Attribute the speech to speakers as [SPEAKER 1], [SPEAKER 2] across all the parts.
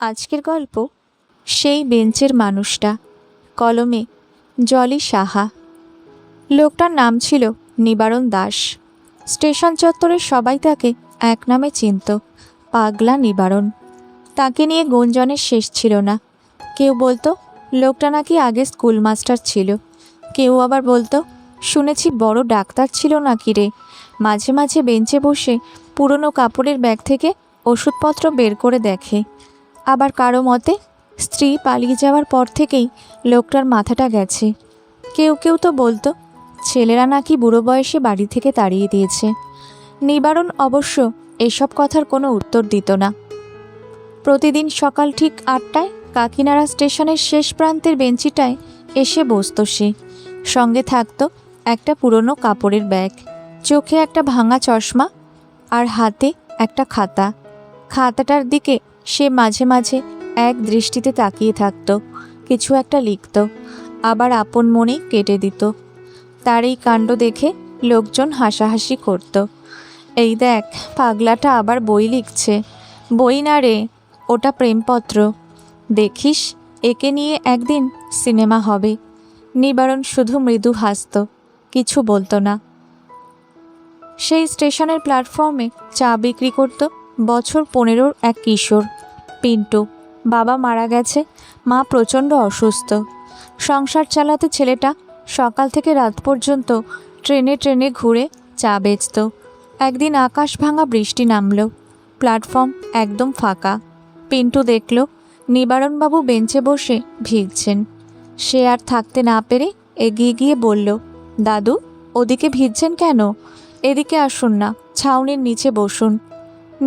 [SPEAKER 1] আজকের গল্প সেই বেঞ্চের মানুষটা। কলমে জলি সাহা। লোকটার নাম ছিল নিবারণ দাস। স্টেশন চত্বরে সবাই তাকে এক নামে চিনত, পাগলা নিবারণ। তাকে নিয়ে গুঞ্জনের শেষ ছিল না। কেউ বলতো লোকটা নাকি আগে স্কুল মাস্টার ছিল, কেউ আবার বলতো শুনেছি বড় ডাক্তার ছিল নাকি রে। মাঝে মাঝে বেঞ্চে বসে পুরনো কাপড়ের ব্যাগ থেকে ওষুধপত্র বের করে দেখে। আবার কারো মতে স্ত্রী পালিয়ে যাওয়ার পর থেকেই লোকটার মাথাটা গেছে। কেউ কেউ তো বলতো ছেলেরা নাকি বুড়ো বয়সে বাড়ি থেকে তাড়িয়ে দিয়েছে। নিবারণ অবশ্য এসব কথার কোনো উত্তর দিত না। প্রতিদিন সকাল ঠিক 8টায় কাকিনাড়া স্টেশনের শেষ প্রান্তের বেঞ্চিটায় এসে বসত সে। সঙ্গে থাকতো একটা পুরনো কাপড়ের ব্যাগ, চোখে একটা ভাঙা চশমা আর হাতে একটা খাতা। খাতাটার দিকে সে মাঝে মাঝে এক দৃষ্টিতে তাকিয়ে থাকত, কিছু একটা লিখত, আবার আপন মনেই কেটে দিত। তার এই কাণ্ড দেখে লোকজন হাসাহাসি করত। এই দেখ, পাগলাটা আবার বই লিখছে। বই না রে, ওটা প্রেমপত্র। দেখিস, একে নিয়ে একদিন সিনেমা হবে। নিবারণ শুধু মৃদু হাসত, কিছু বলতো না। সেই স্টেশনের প্ল্যাটফর্মে চা বিক্রি করত বছর 15-র এক কিশোর, পিন্টু। বাবা মারা গেছে, মা প্রচণ্ড অসুস্থ। সংসার চালাতে ছেলেটা সকাল থেকে রাত পর্যন্ত ট্রেনে ট্রেনে ঘুরে চা বেচত। একদিন আকাশ ভাঙা বৃষ্টি নামল, প্ল্যাটফর্ম একদম ফাঁকা। পিন্টু দেখল নিবারণবাবু বেঞ্চে বসে ভিজছেন। সে আর থাকতে না পেরে এগিয়ে গিয়ে বলল, দাদু, ওদিকে ভিজছেন কেন? এদিকে আসুন না, ছাউনির নিচে বসুন।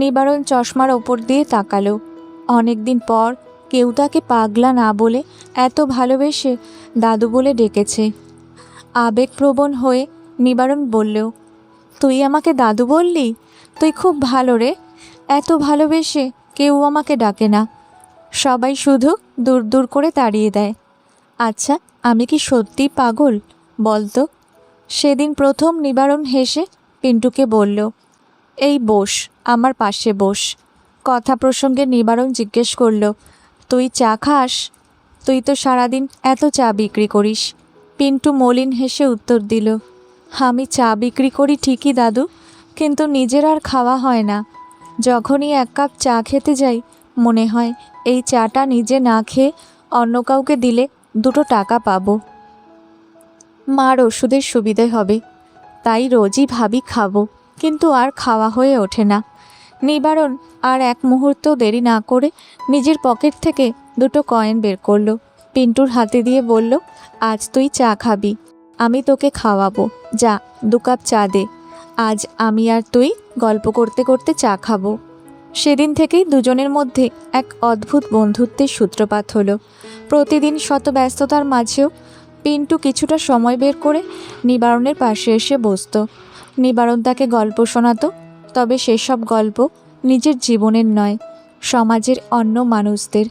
[SPEAKER 1] নিবারণ চশমার ওপর দিয়ে তাকালো। অনেকদিন পর কেউ তাকে পাগলা না বলে এত ভালোবেসে দাদু বলে ডেকেছে। আবেগপ্রবণ হয়ে নিবারণ বলল, তুই আমাকে দাদু বললি? তুই খুব ভালো রে। এত ভালোবেসে কেউ আমাকে ডাকে না, সবাই শুধু দূর দূর করে তাড়িয়ে দেয়। আচ্ছা, আমি কি সত্যি পাগল বলতো? সেদিন প্রথম নিবারণ হেসে পিন্টুকে বলল, এই বস, আমার পাশে বস। কথা প্রসঙ্গে নিবারণ জিজ্ঞেস করল, তুই চা খাস? তুই তো সারাদিন এত চা বিক্রি করিস। পিন্টু মলিন হেসে উত্তর দিল, আমি চা বিক্রি করি ঠিকই দাদু, কিন্তু নিজের আর খাওয়া হয় না। যখনই এক কাপ চা খেতে যাই মনে হয় এই চাটা নিজে না খেয়ে অন্য কাউকে দিলে 2 টাকা পাবো, মার ওষুধের সুবিধে হবে। তাই রোজই ভাবি খাবো, কিন্তু আর খাওয়া হয়ে ওঠে না। নিবারণ আর এক মুহূর্ত দেরি না করে নিজের পকেট থেকে 2 কয়েন বের করলো, পিন্টুর হাতে দিয়ে বলল, আজ তুই চা খাবি, আমি তোকে খাওয়াবো। যা, 2 কাপ চা দে। আজ আমি আর তুই গল্প করতে করতে চা খাবো। সেদিন থেকেই দুজনের মধ্যে এক অদ্ভুত বন্ধুত্বের সূত্রপাত হলো। প্রতিদিন শত ব্যস্ততার মাঝেও পিন্টু কিছুটা সময় বের করে নিবারণের পাশে এসে বসত। নিবারণ তাকে গল্প শোনাতো, তবে সেসব গল্প নিজের জীবনের নয়, সমাজের অন্য মানুষদের।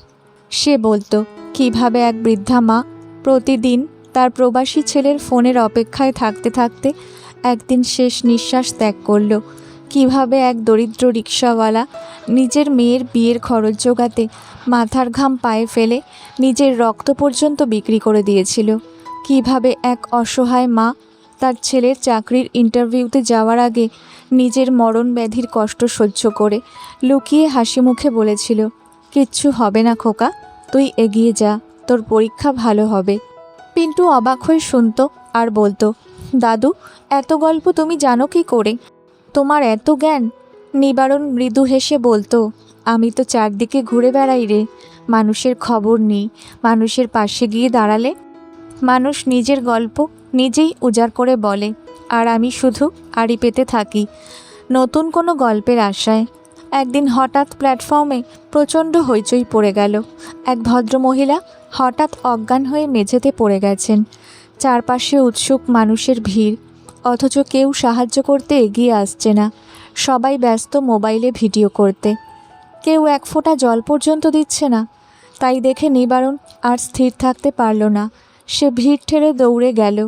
[SPEAKER 1] সে বলতো কিভাবে এক বৃদ্ধা মা প্রতিদিন তার প্রবাসী ছেলের ফোনের অপেক্ষায় থাকতে থাকতে একদিন শেষ নিঃশ্বাস ত্যাগ করলো। কিভাবে এক দরিদ্র রিকশাওয়ালা নিজের মেয়ের বিয়ের খরচ জোগাতে মাথার ঘাম পায়ে ফেলে নিজের রক্ত পর্যন্ত বিক্রি করে দিয়েছিল। কিভাবে এক অসহায় মা তার ছেলের চাকরির ইন্টারভিউতে যাওয়ার আগে নিজের মরণ ব্যাধির কষ্ট সহ্য করে লুকিয়ে হাসি মুখে বলেছিল, কিচ্ছু হবে না খোকা, তুই এগিয়ে যা, তোর পরীক্ষা ভালো হবে। পিন্টু অবাক হয়ে শুনত আর বলতো, দাদু, এত গল্প তুমি জানো কি করে? তোমার এত জ্ঞান? নিবারণ মৃদু হেসে বলতো, আমি তো চারদিকে ঘুরে বেড়াই রে, মানুষের খবর নিই। মানুষের পাশে গিয়ে দাঁড়ালে মানুষ নিজের গল্প নিজেই উজাড় করে বলে, আর আমি শুধু আড়ি পেতে থাকি নতুন কোনো গল্পের আশায়। একদিন হঠাৎ প্ল্যাটফর্মে প্রচণ্ড হইচই পড়ে গেল। এক ভদ্রমহিলা হঠাৎ অজ্ঞান হয়ে মেঝেতে পড়ে গেছেন। চারপাশে উৎসুক মানুষের ভিড়, অথচ কেউ সাহায্য করতে এগিয়ে আসছে না। সবাই ব্যস্ত মোবাইলে ভিডিও করতে, কেউ এক ফোঁটা জল পর্যন্ত দিচ্ছে না। তাই দেখে নিবারণ আর স্থির থাকতে পারল না। সে ভিড় ঠেলে দৌড়ে গেল,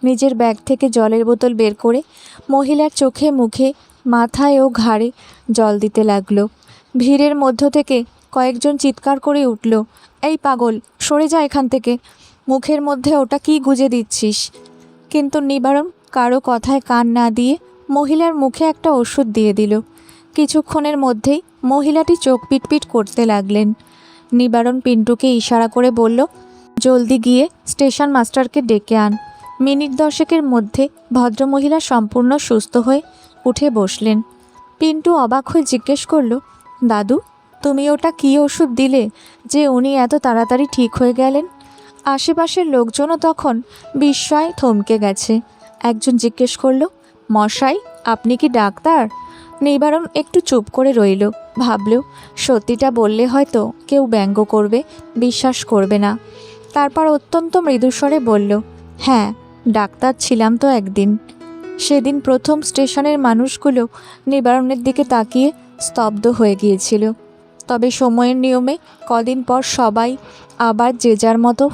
[SPEAKER 1] নিজের ব্যাগ থেকে জলের বোতল বের করে মহিলার চোখে মুখে মাথায় ও ঘাড়ে জল দিতে লাগলো। ভিড়ের মধ্য থেকে কয়েকজন চিৎকার করে উঠল, এই পাগল, সরে যা এখান থেকে, মুখের মধ্যে ওটা কি গুজে দিচ্ছিস? কিন্তু নিবারণ কারো কথায় কান না দিয়ে মহিলার মুখে একটা ওষুধ দিয়ে দিল। কিছুক্ষণের মধ্যেই মহিলাটি চোখ পিটপিট করতে লাগলেন। নিবারণ পিন্টুকে ইশারা করে বলল, জলদি গিয়ে স্টেশন মাস্টারকে ডেকে আন। মিনিট 10-এর মধ্যে ভদ্রমহিলা সম্পূর্ণ সুস্থ হয়ে উঠে বসলেন। পিন্টু অবাক হয়ে জিজ্ঞেস করল, দাদু, তুমি ওটা কী ওষুধ দিলে যে উনি এত তাড়াতাড়ি ঠিক হয়ে গেলেন? আশেপাশের লোকজনও তখন বিস্ময়ে থমকে গেছে। একজন জিজ্ঞেস করল, মশাই, আপনি কি ডাক্তার? নিবারণ একটু চুপ করে রইল। ভাবল, সত্যিটা বললে হয়তো কেউ ব্যঙ্গ করবে, বিশ্বাস করবে না। তারপর অত্যন্ত মৃদুস্বরে বলল, হ্যাঁ, ডাক্তার ছিলাম তো একদিন। সেদিন প্রথম স্টেশনের মানুষগুলো নিবারণের দিকে তাকিয়ে স্তব্ধ হয়ে গিয়েছিল। তবে সময়ের নিয়মে কদিন পর সবাই আবার যে যার মতো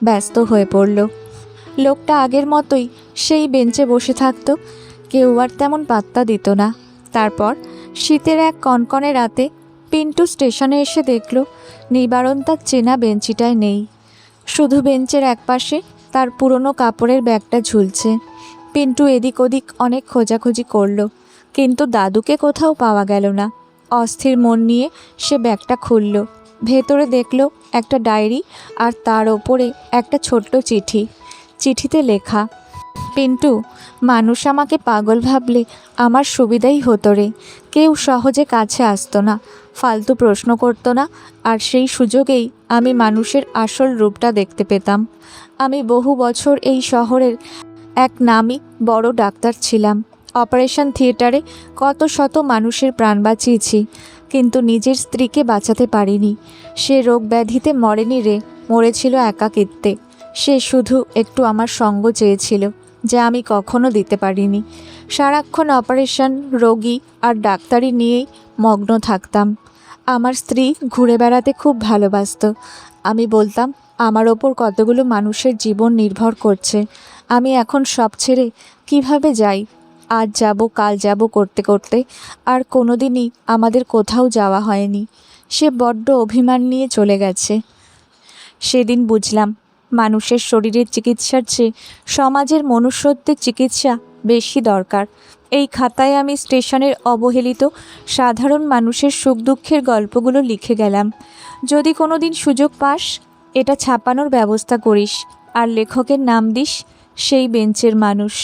[SPEAKER 1] ব্যস্ত হয়ে পড়ল। লোকটা আগের মতোই সেই বেঞ্চে বসে থাকতো, কেউ আর তেমন পাত্তা দিত না। তারপর শীতের এক কনকনে রাতে পিন্টু স্টেশনে এসে দেখল নিবারণ তার চেনা বেঞ্চিটায় নেই। শুধু বেঞ্চের একপাশে তার পুরনো কাপড়ের ব্যাগটা ঝুলছে। পিন্টু এদিক ওদিক অনেক খোঁজাখুঁজি করল, কিন্তু দাদুকে কোথাও পাওয়া গেল না। অস্থির মন নিয়ে সে ব্যাগটা খুলল। ভেতরে দেখল একটা ডায়েরি, আর তার ওপরে একটা ছোট্ট চিঠি। চিঠিতে লেখা, পিন্টু, মানুষ আমাকে পাগল ভাবলে আমার সুবিধাই হতো রে। কেউ সহজে কাছে আসতো না, ফালতু প্রশ্ন করতো না, আর সেই সুযোগেই আমি মানুষের আসল রূপটা দেখতে পেতাম। আমি বহু বছর এই শহরের এক নামী বড় ডাক্তার ছিলাম। অপারেশন থিয়েটারে কত শত মানুষের প্রাণ বাঁচিয়েছি, কিন্তু নিজের স্ত্রীকে বাঁচাতে পারিনি। সে রোগ ব্যাধিতে মরেনি রে, মরেছিল একাকিত্বে। সে শুধু একটু আমার সঙ্গ চেয়েছিল, যা আমি কখনো দিতে পারিনি। সারাক্ষণ অপারেশন, রোগী আর ডাক্তারি নিয়েই মগ্ন থাকতাম। আমার স্ত্রী ঘুরে বেড়াতে খুব ভালোবাসতো। আমি বলতাম আমার ওপর কতগুলো মানুষের জীবন নির্ভর করছে। আমি এখন সব ছেড়ে কিভাবে যাই? আজ যাব, কাল যাব করতে করতে আর কোনো দিনই আমাদের কোথাও যাওয়া হয়নি। সে বড্ড অভিমান নিয়ে চলে গেছে। সেদিন বুঝলাম, মানুষের শরীরের চিকিৎসার চেয়ে সমাজের মনুষ্যত্বের চিকিৎসা বেশি দরকার। এই খাতায় আমি স্টেশনের অবহেলিত সাধারণ মানুষের সুখ দুঃখের গল্পগুলো লিখে গেলাম। যদি কোনো দিন সুযোগ পাস, এটা ছাপানোর ব্যবস্থা করিস, আর লেখকের নাম দিস সেই বেঞ্চের মানুষ।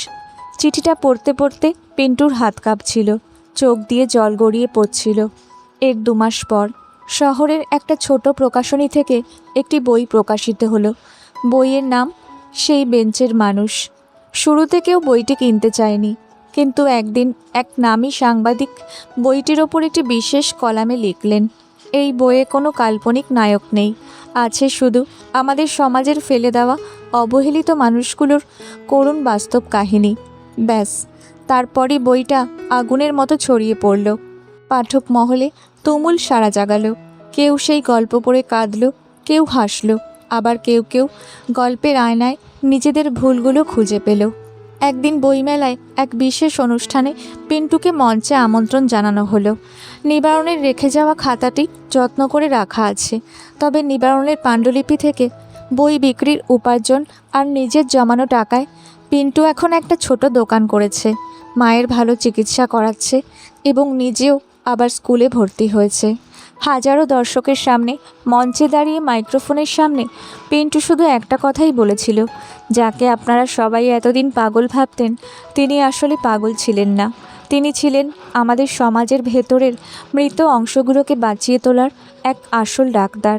[SPEAKER 1] চিঠিটা পড়তে পড়তে পিন্টুর হাত কাঁপছিল, চোখ দিয়ে জল গড়িয়ে পড়ছিল। এর 2 মাস পর শহরের একটা ছোট প্রকাশনী থেকে একটি বই প্রকাশিত হলো। বইয়ের নাম সেই বেঞ্চের মানুষ। শুরুতে কেউ বইটি কিনতে চায়নি, কিন্তু একদিন এক নামী সাংবাদিক বইটির ওপর একটি বিশেষ কলামে লিখলেন, এই বইয়ে কোনো কাল্পনিক নায়ক নেই, আছে শুধু আমাদের সমাজের ফেলে দেওয়া অবহেলিত মানুষগুলোর করুণ বাস্তব কাহিনী। ব্যাস, তারপরই বইটা আগুনের মতো ছড়িয়ে পড়ল। পাঠক মহলে তুমুল সাড়া জাগালো। কেউ সেই গল্প পড়ে কাঁদল, কেউ হাসল, আবার কেউ কেউ গল্পের আয়নায় নিজেদের ভুলগুলো খুঁজে পেল। একদিন বইমেলায় এক বিশেষ অনুষ্ঠানে পিন্টুকে মঞ্চে আমন্ত্রণ জানানো হলো। নিবারণের রেখে যাওয়া খাতাটি যত্ন করে রাখা আছে, তবে নিবারণের পাণ্ডুলিপি থেকে বই বিক্রির উপার্জন আর নিজের জমানো টাকায় পিন্টু এখন একটা ছোট দোকান করেছে। মায়ের ভালো চিকিৎসা করাচ্ছে এবং নিজেও আবার স্কুলে ভর্তি হয়েছে। হাজারো দর্শকের সামনে মঞ্চে দাঁড়িয়ে মাইক্রোফোনের সামনে পিন্টু শুধু একটা কথাই বলেছিল, যাকে আপনারা সবাই এতদিন পাগল ভাবতেন, তিনি আসলে পাগল ছিলেন না। তিনি ছিলেন আমাদের সমাজের ভেতরের মৃত অংশগুলোকে বাঁচিয়ে তোলার এক আসল ডাক্তার।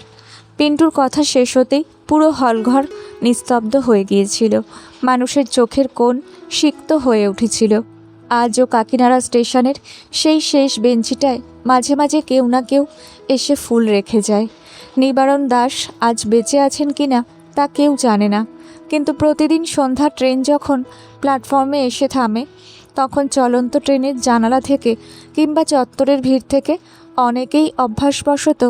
[SPEAKER 1] পিন্টুর কথা শেষ হতেই পুরো হলঘর নিস্তব্ধ হয়ে গিয়েছিল। মানুষের চোখের কোণ সিক্ত হয়ে উঠেছিল। আজও কাকিনাড়া স্টেশনের সেই শেষ বেঞ্চিটায় মাঝে মাঝে কেউ না কেউ এসে ফুল রেখে যায়। নিবারণ দাস আজ বেঁচে আছেন কিনা তা কেউ জানে না, কিন্তু প্রতিদিন সন্ধ্যা ট্রেন যখন প্ল্যাটফর্মে এসে থামে, তখন চলন্ত ট্রেনের জানালা থেকে কিংবা চত্বরের ভিড় থেকে অনেকেই অভ্যাসবশত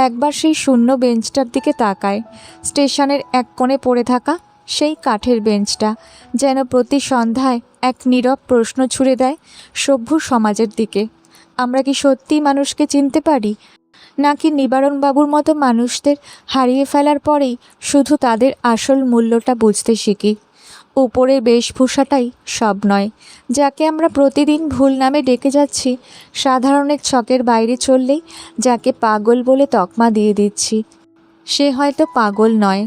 [SPEAKER 1] একবার সেই শূন্য বেঞ্চটার দিকে তাকায়। স্টেশনের এক কোণে পড়ে থাকা সেই কাঠের বেঞ্চটা যেন প্রতি সন্ধ্যায় এক নীরব প্রশ্ন ছুড়ে দেয় সভ্য সমাজের দিকে, আমরা কি সত্যিই মানুষকে চিনতে পারি, নাকি নিবারণবাবুর মতো মানুষদের হারিয়ে ফেলার পরেই শুধু তাদের আসল মূল্যটা বুঝতে শিখি? উপরের বেশভূষাটাই সব নয়। যাকে আমরা প্রতিদিন ভুল নামে ডেকে যাচ্ছি, সাধারণের ছকের বাইরে চললেই যাকে পাগল বলে তকমা দিয়ে দিচ্ছি, সে হয়তো পাগল নয়,